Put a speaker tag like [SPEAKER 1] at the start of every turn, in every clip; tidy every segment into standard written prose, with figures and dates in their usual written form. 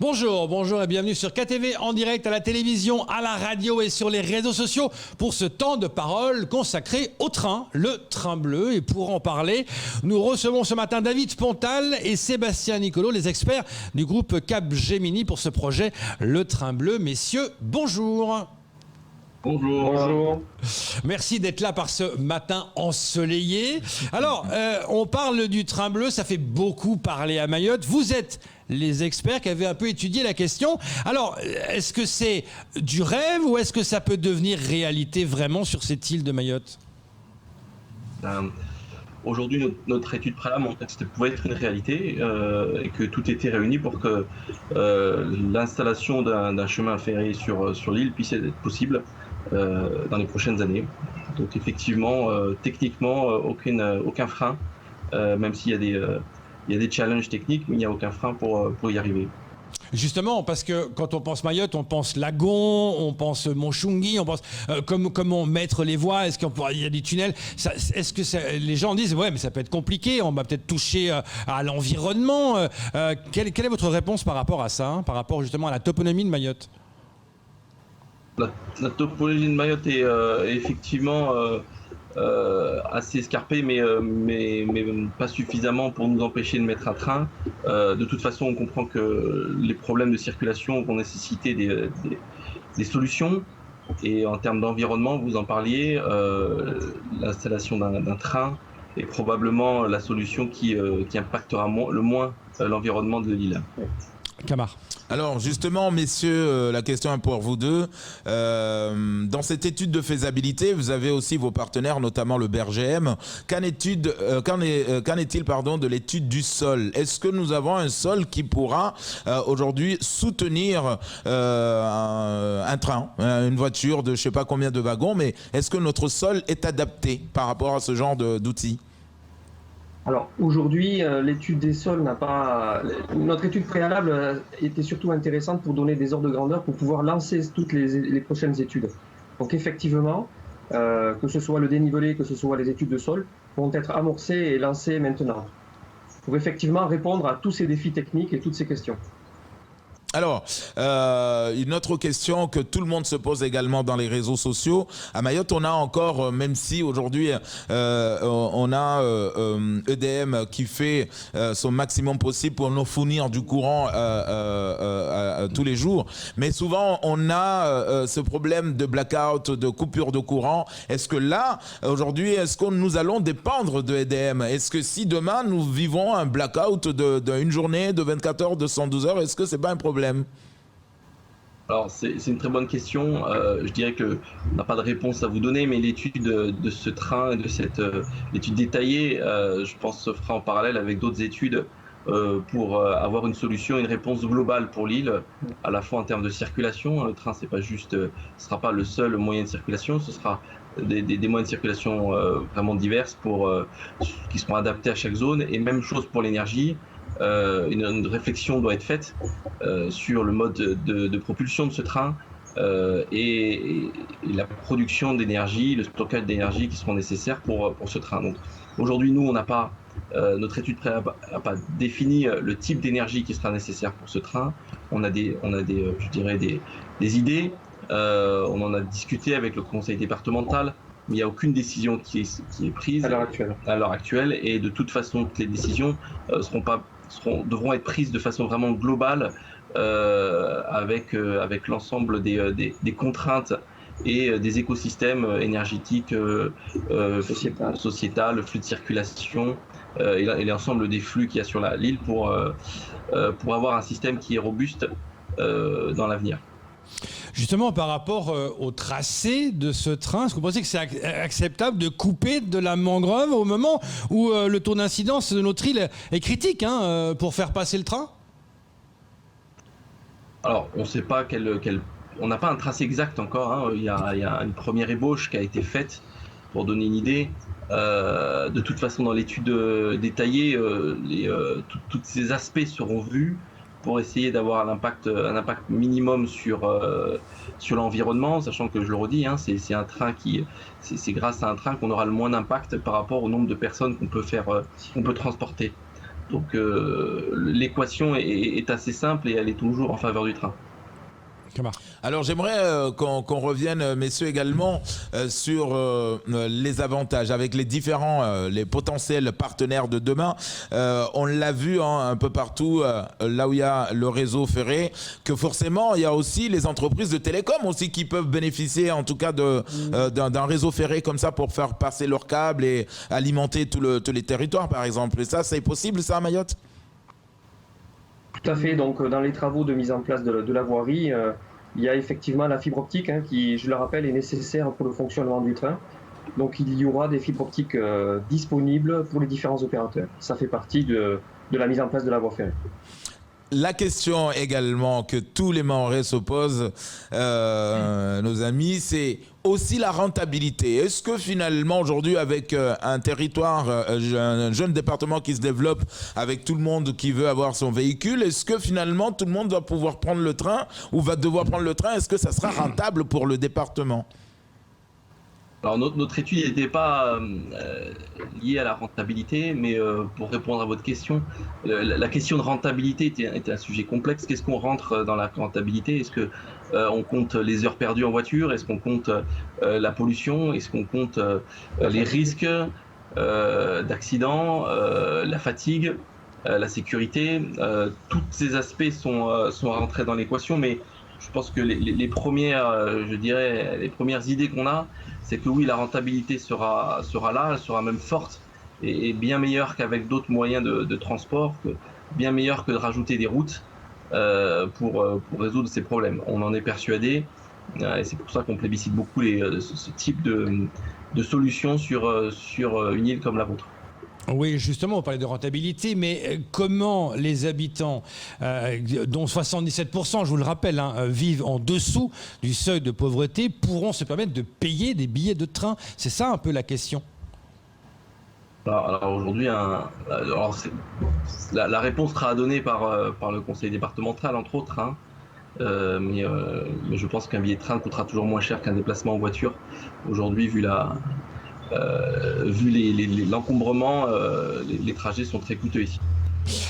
[SPEAKER 1] Bonjour et bienvenue sur KTV en direct à la télévision, à la radio et sur les réseaux sociaux pour ce temps de parole consacré au train, le train bleu. Et pour en parler, nous recevons ce matin David Pontal et Sébastien Nicolo, les experts du groupe Capgemini pour ce projet Le Train Bleu. Messieurs, bonjour.
[SPEAKER 2] Bonjour.
[SPEAKER 1] Merci d'être là par ce matin ensoleillé. Alors, on parle du train bleu, ça fait beaucoup parler à Mayotte. Vous êtes les experts qui avaient un peu étudié la question. Alors, est-ce que c'est du rêve ou est-ce que ça peut devenir réalité vraiment sur cette île de Mayotte ?
[SPEAKER 2] Aujourd'hui, notre étude préalable montrait que ça pouvait être une réalité et que tout était réuni pour que l'installation d'un chemin ferré sur l'île puisse être possible dans les prochaines années. Donc effectivement, techniquement, aucun frein, même s'il y a des challenges techniques, mais il n'y a aucun frein pour y arriver.
[SPEAKER 1] Justement, parce que quand on pense Mayotte, on pense lagon, on pense Montchungi, on pense comment mettre les voies, il y a des tunnels. Est-ce que les gens disent ouais, mais ça peut être compliqué, on va peut-être toucher à l'environnement. Quelle est votre réponse par rapport à ça, par rapport justement à la toponymie de Mayotte ?
[SPEAKER 2] La topologie de Mayotte est effectivement assez escarpée, mais pas suffisamment pour nous empêcher de mettre un train. De toute façon, on comprend que les problèmes de circulation vont nécessiter des solutions. Et en termes d'environnement, vous en parliez, l'installation d'un train est probablement la solution qui impactera le moins l'environnement de l'île.
[SPEAKER 1] Camar.
[SPEAKER 3] Alors justement, messieurs, la question est pour vous deux. Dans cette étude de faisabilité, vous avez aussi vos partenaires, notamment le BRGM. Qu'en est-il de l'étude du sol ? Est-ce que nous avons un sol qui pourra aujourd'hui soutenir un train, une voiture de je ne sais pas combien de wagons, mais est-ce que notre sol est adapté par rapport à ce genre d'outils ?
[SPEAKER 4] Alors aujourd'hui, l'étude des sols notre étude préalable était surtout intéressante pour donner des ordres de grandeur pour pouvoir lancer toutes les prochaines études. Donc effectivement, que ce soit le dénivelé, que ce soit les études de sol, vont être amorcées et lancées maintenant pour effectivement répondre à tous ces défis techniques et toutes ces questions.
[SPEAKER 3] Alors, une autre question que tout le monde se pose également dans les réseaux sociaux. À Mayotte, on a encore, même si aujourd'hui on a EDM qui fait son maximum possible pour nous fournir du courant tous les jours, mais souvent on a ce problème de blackout, de coupure de courant. Est-ce que là, aujourd'hui, nous allons dépendre de EDM ? Est-ce que si demain nous vivons un blackout d'une journée, de 24 heures, de 112 heures, est-ce que c'est pas un problème ?
[SPEAKER 2] Alors c'est une très bonne question. Je dirais qu'on n'a pas de réponse à vous donner, mais l'étude de ce train et de cette étude détaillée, je pense, se fera en parallèle avec d'autres études pour avoir une solution, une réponse globale pour l'île, à la fois en termes de circulation. Le train, ce sera pas le seul moyen de circulation, ce sera des moyens de circulation vraiment divers qui seront adaptés à chaque zone, et même chose pour l'énergie. Une réflexion doit être faite sur le mode de propulsion de ce train et la production d'énergie, le stockage d'énergie qui seront nécessaires pour ce train. Donc aujourd'hui, nous, on n'a pas notre étude préalable n'a pas défini le type d'énergie qui sera nécessaire pour ce train. On a des idées. On en a discuté avec le conseil départemental, mais il n'y a aucune décision qui est prise à l'heure actuelle. Et de toute façon, toutes les décisions devront être prises de façon vraiment globale avec l'ensemble des contraintes et des écosystèmes énergétiques, sociétal, le flux de circulation et l'ensemble des flux qu'il y a sur l'île pour avoir un système qui est robuste dans l'avenir.
[SPEAKER 1] Justement, par rapport au tracé de ce train, est-ce que vous pensez que c'est acceptable de couper de la mangrove au moment où le taux d'incidence de notre île est critique pour faire passer le train ?
[SPEAKER 2] Alors, on ne sait pas on n'a pas un tracé exact encore. Il y a une première ébauche qui a été faite pour donner une idée. De toute façon, dans l'étude détaillée, tous ces aspects seront vus pour essayer d'avoir un impact minimum sur l'environnement, sachant que je le redis, c'est grâce à un train qu'on aura le moins d'impact par rapport au nombre de personnes qu'on peut transporter. Donc l'équation est assez simple et elle est toujours en faveur du train.
[SPEAKER 3] Alors j'aimerais qu'on revienne, messieurs, également sur les avantages avec les différents, les potentiels partenaires de demain. On l'a vu un peu partout, là où il y a le réseau ferré, que forcément il y a aussi les entreprises de télécom aussi qui peuvent bénéficier en tout cas d'un réseau ferré comme ça pour faire passer leurs câbles et alimenter tous les territoires par exemple. Et ça, c'est possible ça à Mayotte ?
[SPEAKER 4] Tout à fait. Donc, dans les travaux de mise en place de la voirie, il y a effectivement la fibre optique qui, je le rappelle, est nécessaire pour le fonctionnement du train. Donc, il y aura des fibres optiques disponibles pour les différents opérateurs. Ça fait partie de la mise en place de la voie ferrée.
[SPEAKER 3] La question également que tous les Mahorais se posent, nos amis, c'est aussi la rentabilité. Est-ce que finalement aujourd'hui avec un territoire, un jeune département qui se développe avec tout le monde qui veut avoir son véhicule, est-ce que finalement tout le monde va pouvoir prendre le train ou va devoir prendre le train? Est-ce que ça sera rentable pour le département?
[SPEAKER 2] Alors notre étude n'était pas liée à la rentabilité, mais pour répondre à votre question, la question de rentabilité était un sujet complexe. Qu'est-ce qu'on rentre dans la rentabilité? Est-ce que on compte les heures perdues en voiture? Est-ce qu'on compte la pollution? Est-ce qu'on compte les risques d'accident, la fatigue, la sécurité? Tous ces aspects sont rentrés dans l'équation, mais je pense que les premières, je dirais, les premières idées qu'on a, c'est que oui, la rentabilité sera là, elle sera même forte et bien meilleure qu'avec d'autres moyens de transport, bien meilleure que de rajouter des routes pour résoudre ces problèmes. On en est persuadé et c'est pour ça qu'on plébiscite beaucoup ce type de solutions sur une île comme la vôtre.
[SPEAKER 1] Oui, justement, on parlait de rentabilité, mais comment les habitants, dont 77%, je vous le rappelle, vivent en dessous du seuil de pauvreté, pourront se permettre de payer des billets de train? C'est ça un peu la question.
[SPEAKER 2] Alors aujourd'hui, la réponse sera donnée par le conseil départemental, entre autres, mais je pense qu'un billet de train coûtera toujours moins cher qu'un déplacement en voiture. Aujourd'hui, vu l'encombrement, les trajets sont très coûteux ici.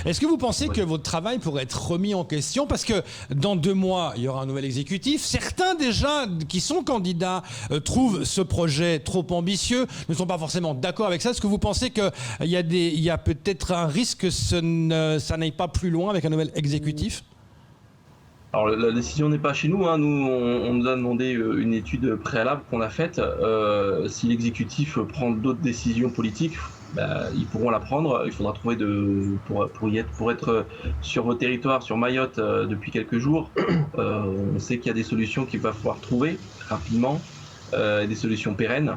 [SPEAKER 1] Est-ce que vous pensez que votre travail pourrait être remis en question? Parce que dans 2 mois, il y aura un nouvel exécutif. Certains déjà qui sont candidats trouvent ce projet trop ambitieux, ne sont pas forcément d'accord avec ça. Est-ce que vous pensez qu'il y a peut-être un risque que ça n'aille pas plus loin avec un nouvel exécutif?
[SPEAKER 2] Alors la décision n'est pas chez nous, Nous, on nous a demandé une étude préalable qu'on a faite. Si l'exécutif prend d'autres décisions politiques, ils pourront la prendre. Il faudra trouver pour être sur vos territoires, sur Mayotte depuis quelques jours. On sait qu'il y a des solutions qu'il va falloir trouver rapidement, des solutions pérennes.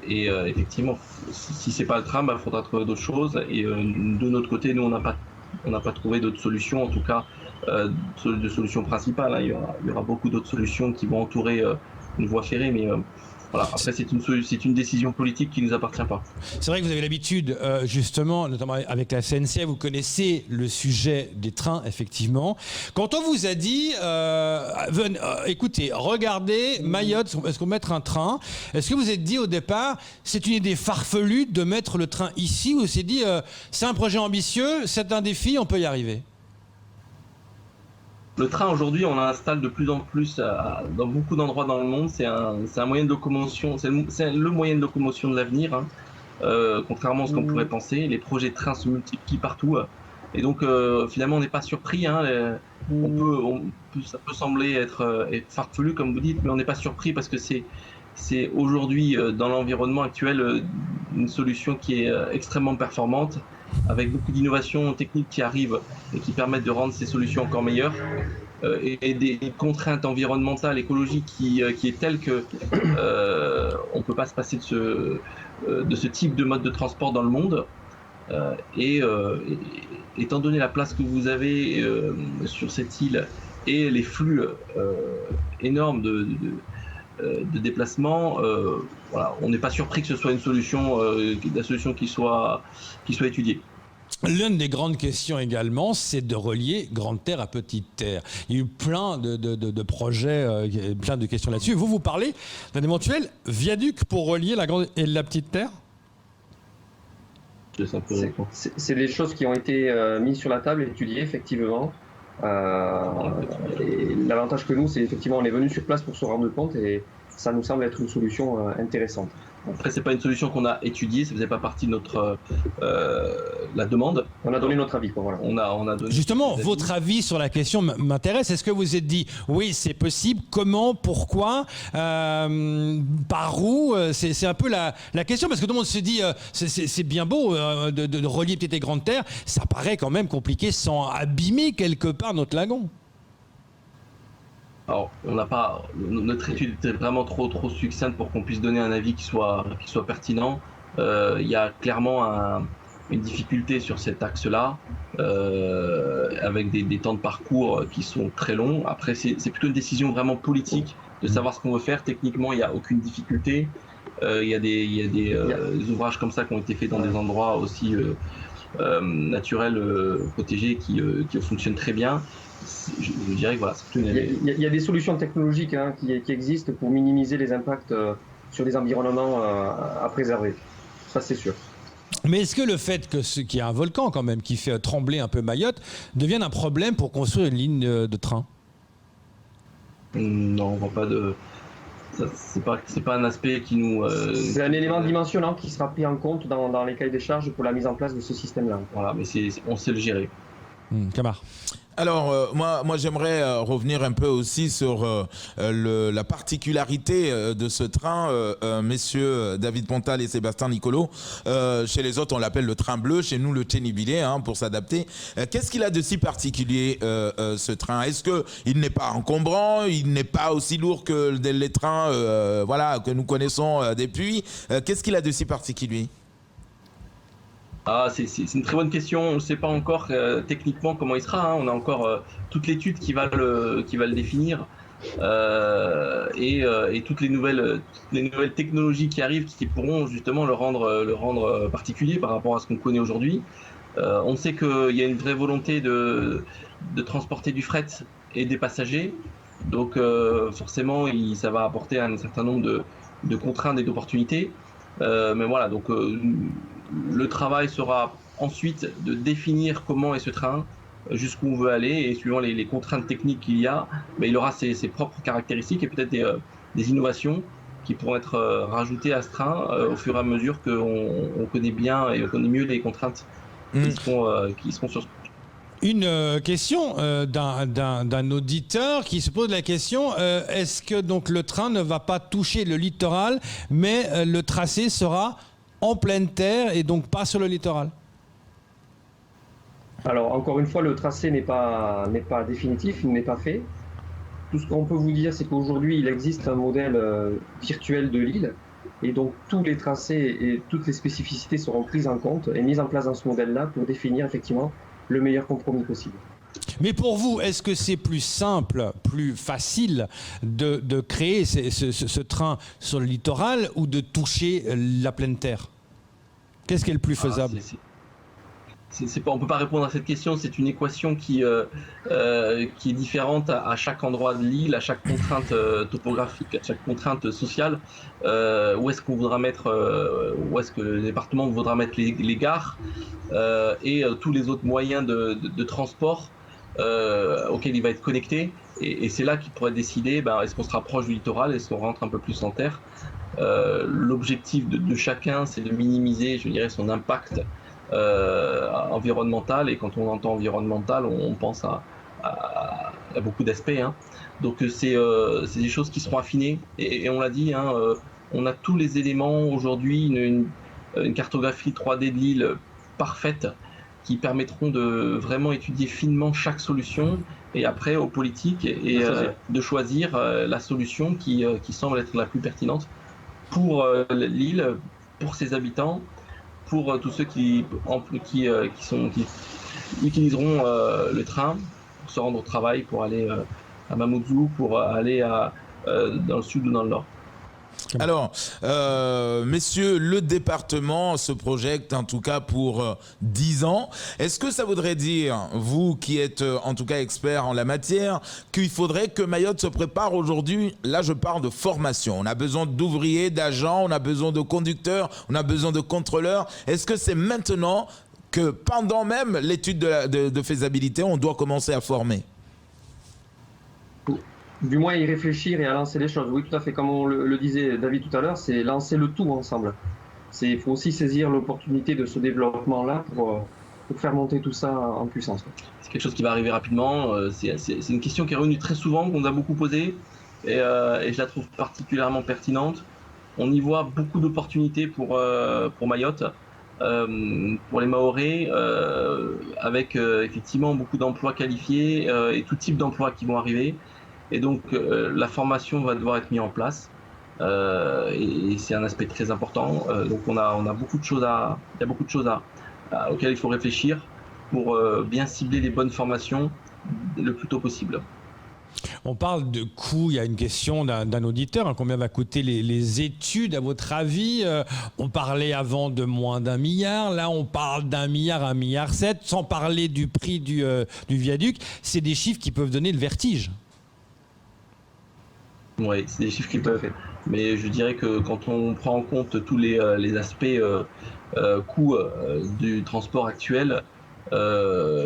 [SPEAKER 2] Effectivement, si c'est pas le train, il faudra trouver d'autres choses. Et de notre côté, nous, on n'a pas trouvé d'autres solutions, en tout cas de solutions principales. Il y aura beaucoup d'autres solutions qui vont entourer une voie ferrée, mais voilà. Après, c'est une décision politique qui ne nous appartient pas. C'est
[SPEAKER 1] vrai que vous avez l'habitude, justement, notamment avec la SNCF, vous connaissez le sujet des trains, effectivement. Quand on vous a dit, écoutez, regardez, Mayotte, est-ce qu'on va mettre un train? Est-ce que vous êtes dit au départ, c'est une idée farfelue de mettre le train ici, ou vous êtes dit, c'est un projet ambitieux, c'est un défi, on peut y arriver?
[SPEAKER 2] Le train, aujourd'hui, on l'installe de plus en plus dans beaucoup d'endroits dans le monde. C'est un moyen de locomotion, c'est le moyen de locomotion de l'avenir, contrairement à ce qu'on pourrait penser. Les projets de train se multiplient partout. Et donc, finalement, on n'est pas surpris. Ça peut sembler être farfelu, comme vous dites, mais on n'est pas surpris parce que c'est aujourd'hui, dans l'environnement actuel, une solution qui est extrêmement performante, avec beaucoup d'innovations techniques qui arrivent et qui permettent de rendre ces solutions encore meilleures, et des contraintes environnementales, écologiques qui est telle que on ne peut pas se passer de ce type de mode de transport dans le monde. Étant donné la place que vous avez sur cette île et les flux énormes de déplacement, voilà, on n'est pas surpris que ce soit la solution qui soit étudiée.
[SPEAKER 1] L'une des grandes questions également, c'est de relier Grande Terre à Petite Terre. Il y a eu plein de projets, plein de questions là-dessus. Vous parlez d'un éventuel viaduc pour relier la Grande et la Petite Terre?
[SPEAKER 4] C'est des choses qui ont été mises sur la table, étudiées effectivement. Et l'avantage que nous, c'est effectivement on est venu sur place pour se rendre compte et ça nous semble être une solution intéressante.
[SPEAKER 2] Après, c'est pas une solution qu'on a étudiée, ça faisait pas partie de notre la demande.
[SPEAKER 4] On a donné notre avis, quoi, voilà.
[SPEAKER 2] On a donné.
[SPEAKER 1] Justement, votre avis sur la question m'intéresse. Est-ce que vous vous êtes dit, oui, c'est possible, comment, pourquoi, par où? C'est un peu la question, parce que tout le monde se dit, c'est bien beau de relier Petite et Grande Terre, ça paraît quand même compliqué sans abîmer quelque part notre lagon.
[SPEAKER 2] Alors, notre étude était vraiment trop succincte pour qu'on puisse donner un avis qui soit pertinent. Il y a clairement une difficulté sur cet axe-là, avec des temps de parcours qui sont très longs. Après, c'est plutôt une décision vraiment politique de savoir ce qu'on veut faire. Techniquement, il n'y a aucune difficulté. Il y a des ouvrages comme ça qui ont été faits dans des endroits aussi naturels, protégés, qui fonctionnent très bien. Je dirais que voilà,
[SPEAKER 4] il y a des solutions technologiques qui existent pour minimiser les impacts sur les environnements à préserver. Ça, c'est sûr.
[SPEAKER 1] Mais est-ce que le fait qu'il y a un volcan quand même qui fait trembler un peu Mayotte devienne un problème pour construire une ligne de train?
[SPEAKER 2] Non, on voit pas de. C'est pas un aspect qui nous.
[SPEAKER 4] C'est un élément dimensionnant qui sera pris en compte dans les cahiers des charges pour la mise en place de ce système-là.
[SPEAKER 2] Voilà, mais on sait le gérer.
[SPEAKER 1] Camar.
[SPEAKER 3] Alors, moi j'aimerais revenir un peu aussi sur la particularité de ce train, messieurs David Pontal et Sébastien Nicolo. Chez les autres, on l'appelle le train bleu, chez nous le Ténibilé, pour s'adapter. Qu'est-ce qu'il a de si particulier, ce train? Est-ce qu'il n'est pas encombrant? Il n'est pas aussi lourd que les trains que nous connaissons depuis? Qu'est-ce qu'il a de si particulier?
[SPEAKER 2] C'est une très bonne question. On ne sait pas encore techniquement comment il sera. On a encore toute l'étude qui va le définir et toutes les nouvelles technologies qui arrivent qui pourront justement le rendre particulier par rapport à ce qu'on connaît aujourd'hui. On sait qu'il y a une vraie volonté de transporter du fret et des passagers. Donc forcément, ça va apporter un certain nombre de contraintes et d'opportunités. Mais voilà, donc le travail sera ensuite de définir comment est ce train, jusqu'où on veut aller, et suivant les contraintes techniques qu'il y a, il aura ses propres caractéristiques et peut-être des innovations qui pourront être rajoutées à ce train au fur et à mesure qu'on connaît bien et on connaît mieux les contraintes qui seront sur ce.
[SPEAKER 1] Une question d'un auditeur qui se pose la question, est-ce que donc le train ne va pas toucher le littoral, mais le tracé sera en pleine terre et donc pas sur le littoral?
[SPEAKER 4] Alors encore une fois, le tracé n'est pas définitif, il n'est pas fait. Tout ce qu'on peut vous dire, c'est qu'aujourd'hui il existe un modèle virtuel de l'île et donc tous les tracés et toutes les spécificités seront prises en compte et mises en place dans ce modèle-là pour définir effectivement le meilleur compromis possible.
[SPEAKER 1] Mais pour vous, est-ce que c'est plus simple, plus facile de créer ce train sur le littoral ou de toucher la pleine terre? Qu'est-ce qui est le plus faisable?
[SPEAKER 2] On ne peut pas répondre à cette question, c'est une équation qui est différente à chaque endroit de l'île, à chaque contrainte topographique, à chaque contrainte sociale. Où est-ce qu'on voudra mettre, où est-ce que le département voudra mettre les gares et tous les autres moyens de transport auxquels il va être connecté. Et c'est là qu'il pourrait décider, est-ce qu'on se rapproche du littoral, est-ce qu'on rentre un peu plus en terre. L'objectif de chacun, c'est de minimiser, je dirais, son impact environnemental, et quand on entend environnemental, on pense à beaucoup d'aspects. Donc c'est des choses qui seront affinées, et on l'a dit, on a tous les éléments aujourd'hui, une cartographie 3D de l'île parfaite qui permettront de vraiment étudier finement chaque solution, et après aux politiques et de choisir la solution qui semble être la plus pertinente pour l'île, pour ses habitants, pour tous ceux qui utiliseront le train pour se rendre au travail, pour aller à Mamoudzou, pour aller dans le sud ou dans le nord.
[SPEAKER 3] Alors, messieurs, le département se projette en tout cas pour 10 ans. Est-ce que ça voudrait dire, vous qui êtes en tout cas expert en la matière, qu'il faudrait que Mayotte se prépare aujourd'hui? Là, je parle de formation. On a besoin d'ouvriers, d'agents, on a besoin de conducteurs, on a besoin de contrôleurs. Est-ce que c'est maintenant que pendant même l'étude de faisabilité, on doit commencer à former?
[SPEAKER 4] Du moins y réfléchir et à lancer les choses. Oui, tout à fait. Comme on le disait David tout à l'heure, c'est lancer le tout ensemble. Il faut aussi saisir l'opportunité de ce développement-là pour faire monter tout ça en puissance.
[SPEAKER 2] C'est quelque chose qui va arriver rapidement. C'est une question qui est revenue très souvent, qu'on a beaucoup posée, et je la trouve particulièrement pertinente. On y voit beaucoup d'opportunités pour Mayotte, pour les Mahorais, avec effectivement beaucoup d'emplois qualifiés et tout type d'emplois qui vont arriver. Et donc la formation va devoir être mise en place et c'est un aspect très important. Donc on a beaucoup de choses auxquelles il faut réfléchir pour bien cibler les bonnes formations le plus tôt possible.
[SPEAKER 1] On parle de coûts, il y a une question d'un auditeur, hein, combien va coûter les études à votre avis? On parlait avant de moins d'1 milliard, là on parle d'1 milliard, 1,7 milliard, sans parler du prix du viaduc. C'est des chiffres qui peuvent donner le vertige.
[SPEAKER 2] Oui, c'est des chiffres qui peuvent. Mais je dirais que quand on prend en compte tous les aspects coûts du transport actuel,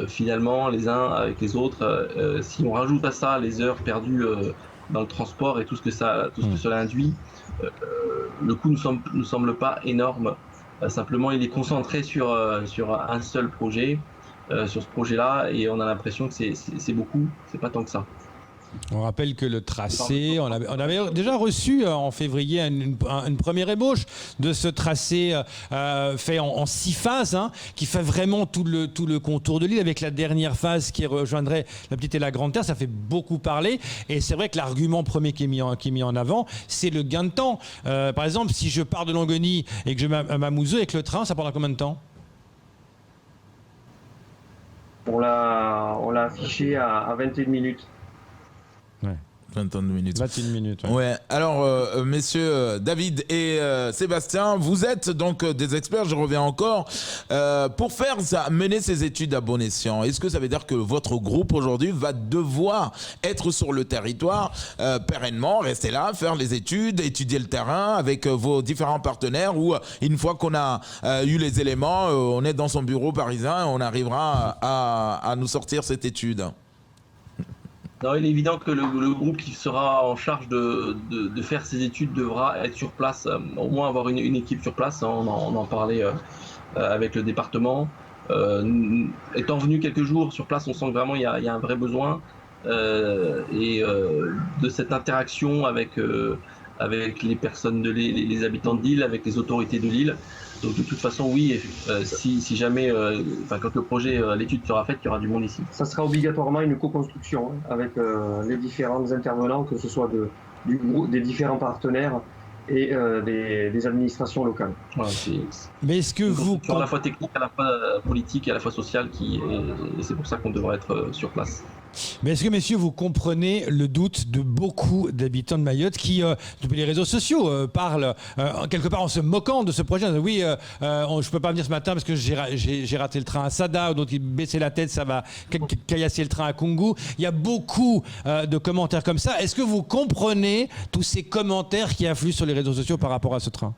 [SPEAKER 2] finalement, les uns avec les autres, si on rajoute à ça les heures perdues dans le transport et tout ce que cela induit, le coût ne semble pas énorme. Simplement, il est concentré sur un seul projet, sur ce projet-là, et on a l'impression que c'est beaucoup, c'est pas tant que ça.
[SPEAKER 1] On rappelle que le tracé, on avait déjà reçu en février une première ébauche de ce tracé fait en 6 phases, hein, qui fait vraiment tout le contour de l'île, avec la dernière phase qui rejoindrait la Petite et la Grande Terre. Ça fait beaucoup parler, et c'est vrai que l'argument premier qui est mis en avant, c'est le gain de temps. Par exemple, si je pars de Longoni et que je vais à Mamoudzou avec le train, ça prendra combien de temps?
[SPEAKER 4] On l'a affiché à 21 minutes.
[SPEAKER 1] Ouais.
[SPEAKER 3] 21 minutes.
[SPEAKER 1] 21 minutes. Ouais.
[SPEAKER 3] Ouais. Alors, messieurs David et Sébastien, vous êtes donc des experts, je reviens encore. Pour faire ça, mener ces études à bon escient, est-ce que ça veut dire que votre groupe aujourd'hui va devoir être sur le territoire pérennement, rester là, faire les études, étudier le terrain avec vos différents partenaires, ou une fois qu'on a eu les éléments, on est dans son bureau parisien et on arrivera à nous sortir cette étude?
[SPEAKER 2] Non, il est évident que le groupe qui sera en charge de faire ces études devra être sur place, au moins avoir une équipe sur place. On en parlait avec le département. Étant venu quelques jours sur place, on sent que vraiment il y a un vrai besoin et de cette interaction avec les personnes de l'île, les habitants de l'île, avec les autorités de l'île. Donc de toute façon, oui, si jamais, quand le projet, l'étude sera faite, il y aura du monde ici.
[SPEAKER 4] Ça sera obligatoirement une co-construction avec les différents intervenants, que ce soit des différents partenaires et des administrations locales.
[SPEAKER 2] Voilà,
[SPEAKER 1] mais est-ce que vous...
[SPEAKER 2] à la fois technique, à la fois politique et à la fois sociale, et c'est pour ça qu'on devra être sur place.
[SPEAKER 1] Mais est-ce que, messieurs, vous comprenez le doute de beaucoup d'habitants de Mayotte qui, depuis les réseaux sociaux, parlent quelque part en se moquant de ce projet? Oui, je ne peux pas venir ce matin parce que j'ai raté le train à Sada, donc ils baissaient la tête, ça va caillasser le train à Kungu. Il y a beaucoup de commentaires comme ça. Est-ce que vous comprenez tous ces commentaires qui affluent sur les réseaux sociaux par rapport à ce train?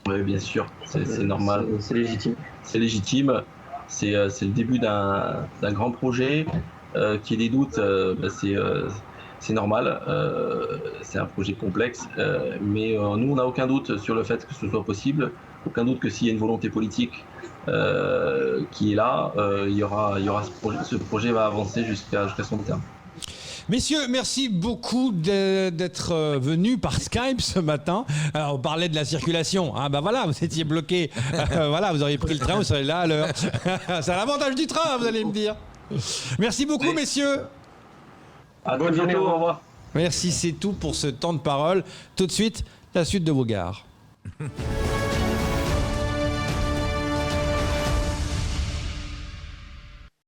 [SPEAKER 1] Oui,
[SPEAKER 2] bien sûr, c'est normal.
[SPEAKER 4] C'est légitime.
[SPEAKER 2] C'est légitime. C'est le début d'un grand projet. Qu'il y ait des doutes, c'est normal. C'est un projet complexe, mais nous, on n'a aucun doute sur le fait que ce soit possible. Aucun doute que s'il y a une volonté politique qui est là, ce projet va avancer jusqu'à son terme.
[SPEAKER 1] Messieurs, merci beaucoup d'être venus par Skype ce matin. Alors, on parlait de la circulation. Ah, voilà, vous étiez bloqués. Voilà, vous auriez pris le train, vous serez là à l'heure. C'est l'avantage du train, vous allez me dire. Merci beaucoup, messieurs.
[SPEAKER 2] Bonne journée, au revoir.
[SPEAKER 1] Merci, c'est tout pour ce temps de parole. Tout de suite, la suite de vos gares.